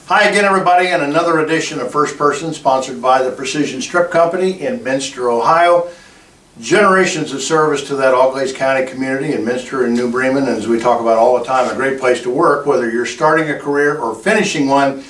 Hi again, everybody, and another edition of First Person, sponsored by the Precision Strip Company in Minster, Ohio. Generations of service to that Auglaize County community in Minster and New Bremen, and as we talk about all the time, a great place to work. Whether you're starting a career or finishing one,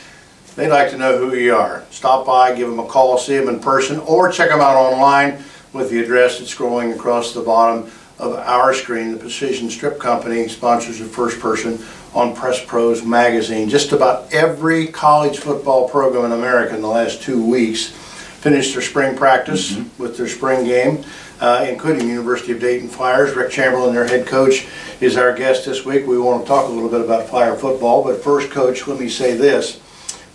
they'd like to know who you are. Stop by, give them a call, see them in person, or check them out online with the address that's scrolling across the bottom of our screen. The Precision Strip Company sponsors of First Person on Press Pros magazine. Just about every college football program in America in the last 2 weeks finished their spring practice with their spring game, including University of Dayton Flyers. Rick Chamberlin, their head coach, is our guest this week. We want to talk a little bit about Flyer football, but first, Coach, let me say this.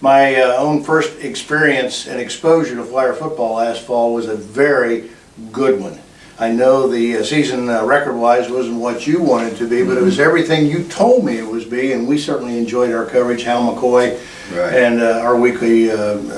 My own first experience and exposure to Flyer football last fall was a very good one. I know the season record-wise wasn't what you wanted it to be, but it was everything you told me it was be, and we certainly enjoyed our coverage. Hal McCoy and our weekly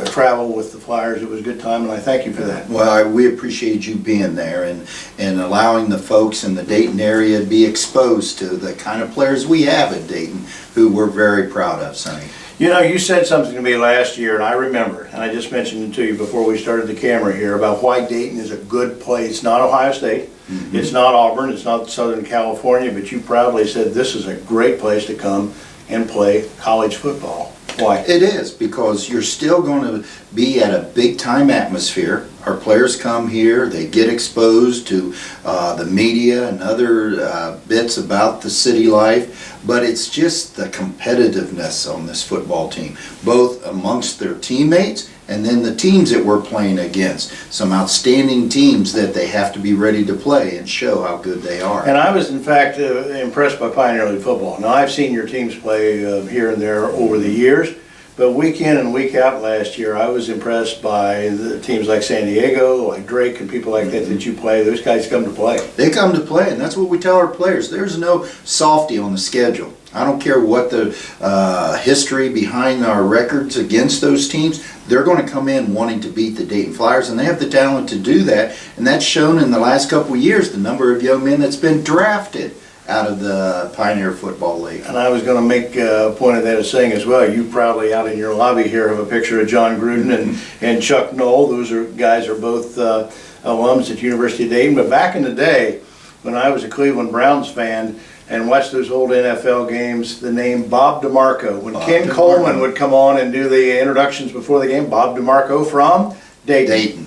travel with the Flyers. It was a good time, and I thank you for that. Well, we appreciate you being there and allowing the folks in the Dayton area to be exposed to the kind of players we have at Dayton, who we're very proud of, Sonny. You know, you said something to me last year, and I remember, and I just mentioned it to you before we started the camera here, about why Dayton is a good place. It's not Ohio State, it's not Auburn, it's not Southern California, but you proudly said this is a great place to come and play college football. Why? It is, because you're still going to be at a big-time atmosphere. Our players come here, they get exposed to the media and other bits about the city life, but it's just the competitiveness on this football team, both amongst their teammates and then the teams that we're playing against. Some outstanding teams that they have to be ready to play and show how good they are. And I was, in fact, impressed by Pioneer League football. Now, I've seen your teams play here and there over the years, but week in and week out last year, I was impressed by the teams like San Diego, like Drake, and people like that that you play. Those guys come to play. They come to play, and that's what we tell our players. There's no softy on the schedule. I don't care what the history behind our records against those teams. They're going to come in wanting to beat the Dayton Flyers, and they have the talent to do that. And that's shown in the last couple of years, the number of young men that's been drafted out of the Pioneer Football League. And I was going to make a point of that as saying as well, you proudly out in your lobby here have a picture of John Gruden and Chuck Knoll. Those guys are both alums at University of Dayton. But back in the day, when I was a Cleveland Browns fan and watched those old NFL games, the name Bob DeMarco, when Ken Coleman would come on and do the introductions before the game, Bob DeMarco from Dayton.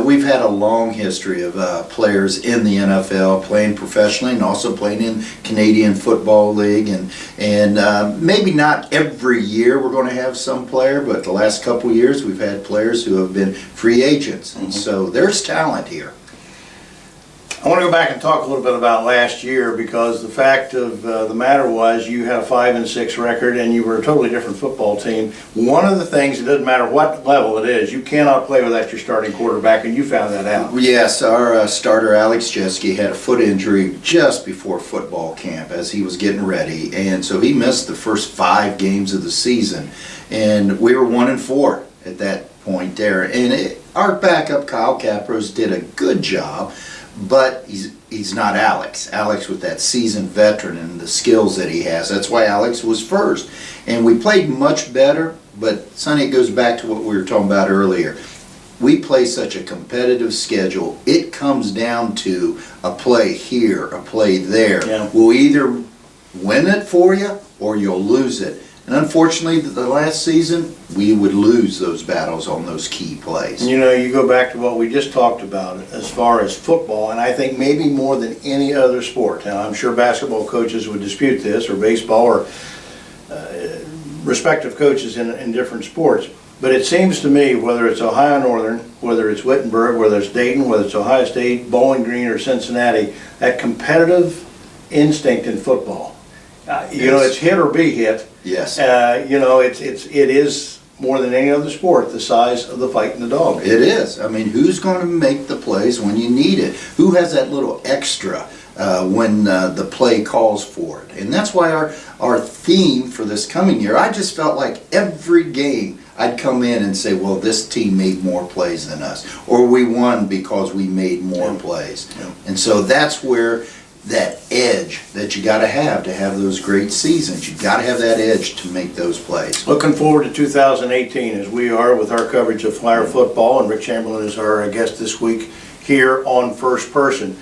We've had a long history of players in the NFL playing professionally and also playing in Canadian Football League, and maybe not every year we're going to have some player, but the last couple of years we've had players who have been free agents, and so there's talent here. I want to go back and talk a little bit about last year, because the fact of the matter was you had a 5-6 record and you were a totally different football team. One of the things, it doesn't matter what level it is, you cannot play without your starting quarterback, and you found that out. Yes, our starter Alex Jeske had a foot injury just before football camp as he was getting ready, and so he missed the first 5 games of the season, and we were 1-4 at that point there. And our backup Kyle Capros did a good job, but he's not Alex. Alex with that seasoned veteran and the skills that he has. That's why Alex was first. And we played much better, but Sonny, it goes back to what we were talking about earlier. We play such a competitive schedule. It comes down to a play here, a play there. Yeah. We'll either win it for you or you'll lose it. And unfortunately, the last season, we would lose those battles on those key plays. You know, you go back to what we just talked about as far as football, and I think maybe more than any other sport. Now, I'm sure basketball coaches would dispute this, or baseball, or respective coaches in different sports. But it seems to me, whether it's Ohio Northern, whether it's Wittenberg, whether it's Dayton, whether it's Ohio State, Bowling Green, or Cincinnati, that competitive instinct in football. You know, it's hit or be hit. Yes. You know, it is more than any other sport the size of the fight in the dog. It is. I mean, who's going to make the plays when you need it? Who has that little extra when the play calls for it? And that's why our theme for this coming year, I just felt like every game I'd come in and say, well, this team made more plays than us, or we won because we made more plays. And so that's where that edge that you got to have those great seasons. You got to have that edge to make those plays. Looking forward to 2018 as we are with our coverage of Flyer football, and Rick Chamberlin is our guest this week here on First Person.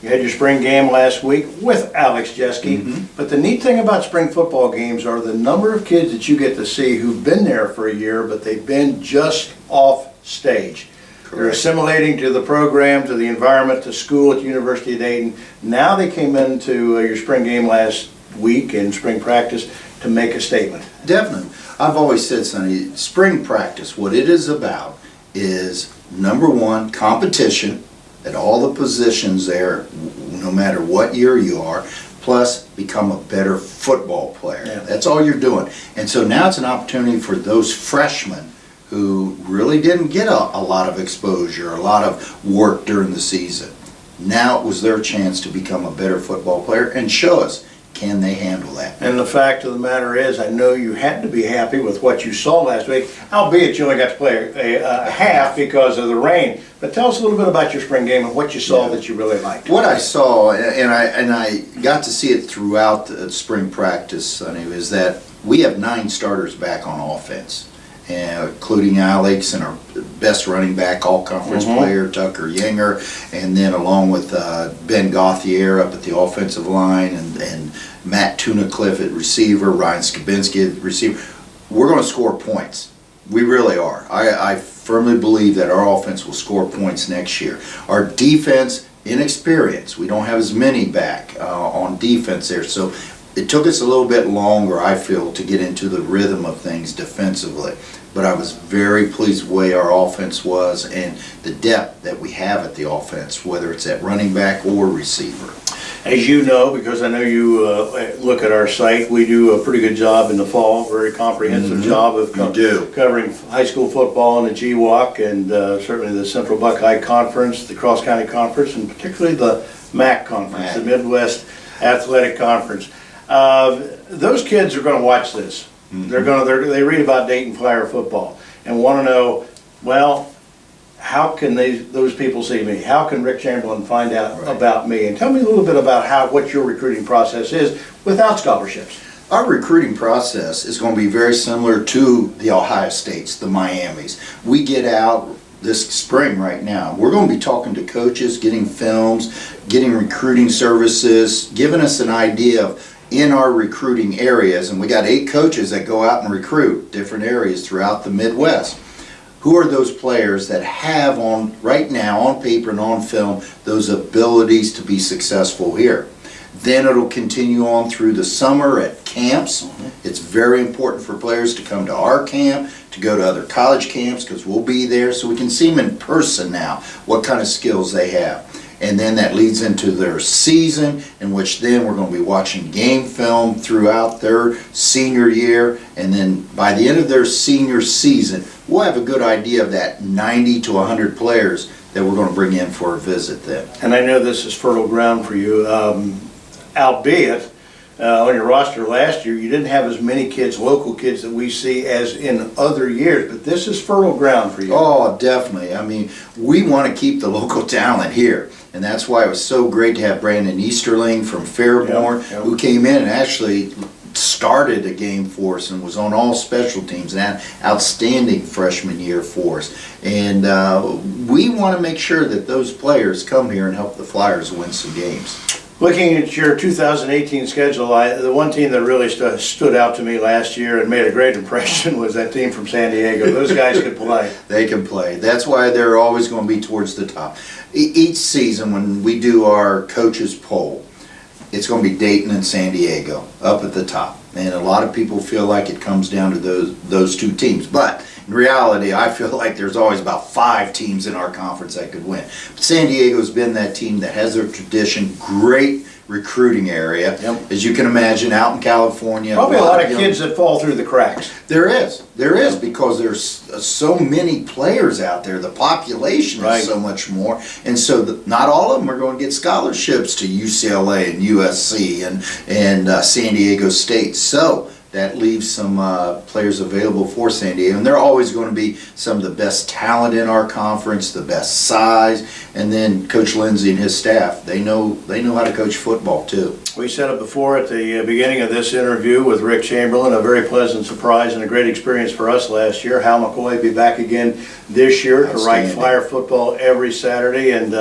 You had your spring game last week with Alex Jeske, but the neat thing about spring football games are the number of kids that you get to see who've been there for a year, but they've been just off stage. They're assimilating to the program, to the environment, to school at the University of Dayton. Now they came into your spring game last week in spring practice to make a statement. Definitely. I've always said, Sonny, spring practice, what it is about is, number one, competition at all the positions there, no matter what year you are, plus become a better football player. Yeah. That's all you're doing. And so now it's an opportunity for those freshmen who really didn't get a lot of exposure, a lot of work during the season. Now it was their chance to become a better football player and show us, can they handle that? And the fact of the matter is, I know you had to be happy with what you saw last week, albeit you only got to play a half because of the rain. But tell us a little bit about your spring game and what you saw that you really liked. What I saw, and I got to see it throughout the spring practice, Sonny, is that we have 9 starters back on offense, including Alex and our best running back, all-conference player, Tucker Yenger, and then along with Ben Gauthier up at the offensive line, and Matt Tunacliffe at receiver, Ryan Skabinski at receiver. We're going to score points. We really are. I firmly believe that our offense will score points next year. Our defense, inexperienced. We don't have as many back on defense there, so it took us a little bit longer, I feel, to get into the rhythm of things defensively. But I was very pleased with the way our offense was and the depth that we have at the offense, whether it's at running back or receiver. As you know, because I know you look at our site, we do a pretty good job in the fall, very comprehensive job of covering high school football and the GWAC, and certainly the Central Buckeye Conference, the Cross County Conference, and particularly the MAC Conference, the Midwest Athletic Conference. Those kids are going to watch this. They read about Dayton Flyer football and want to know, well, how can those people see me? How can Rick Chamberlin find out about me? And tell me a little bit about what your recruiting process is without scholarships. Our recruiting process is going to be very similar to the Ohio States, the Miamis. We get out this spring right now. We're going to be talking to coaches, getting films, getting recruiting services, giving us an idea of in our recruiting areas, and we got 8 coaches that go out and recruit different areas throughout the Midwest. Who are those players that have on right now on paper and on film those abilities to be successful here? Then it'll continue on through the summer at camps. It's very important for players to come to our camp, to go to other college camps, because we'll be there so we can see them in person now, what kind of skills they have. And then that leads into their season, in which then we're going to be watching game film throughout their senior year. And then by the end of their senior season, we'll have a good idea of that 90 to 100 players that we're going to bring in for a visit then. And I know this is fertile ground for you, albeit on your roster last year, you didn't have as many kids, local kids, that we see as in other years, but this is fertile ground for you. Oh, definitely. I mean, we want to keep the local talent here. And that's why it was so great to have Brandon Easterling from Fairborn, who came in and actually started a game for us and was on all special teams, and had outstanding freshman year for us. And we want to make sure that those players come here and help the Flyers win some games. Looking at your 2018 schedule, the one team that really stood out to me last year and made a great impression was that team from San Diego. Those guys could play. They can play. That's why they're always going to be towards the top. Each season when we do our coaches poll, it's going to be Dayton and San Diego up at the top. And a lot of people feel like it comes down to those 2 teams. But in reality, I feel like there's always about 5 teams in our conference that could win. But San Diego's been that team that has their tradition, great recruiting area. As you can imagine, out in California. Probably a lot of kids that fall through the cracks. There is, because there's so many players out there. The population is so much more. And so not all of them are going to get scholarships to UCLA and USC and San Diego State. So that leaves some players available for San Diego. And they're always going to be some of the best talent in our conference, the best size, and then Coach Lindsay and his staff, they know how to coach football too. We said it before at the beginning of this interview with Rick Chamberlin, a very pleasant surprise and a great experience for us last year. Hal McCoy will be back again this year to write Flyer football every Saturday, and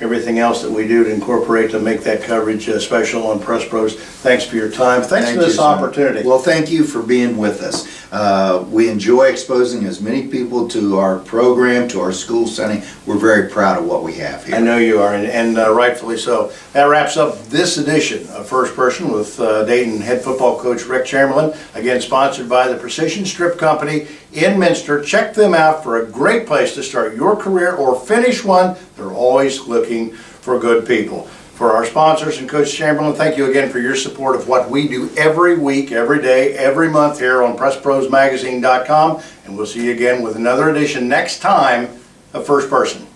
everything else that we do to incorporate to make that coverage special on Press Pros. Thanks for your time. Thanks for this opportunity. Well, thank you for being with us. We enjoy exposing as many people to our program, to our school setting. We're very proud of what we have here. I know you are, and rightfully so. That wraps up this edition of First Person with Dayton head football coach Rick Chamberlin, again sponsored by the Precision Strip Company in Minster. Check them out for a great place to start your career or finish one. They're always looking for good people. For our sponsors and Coach Chamberlin, thank you again for your support of what we do every week, every day, every month here on PressProsMagazine.com. And we'll see you again with another edition next time of First Person.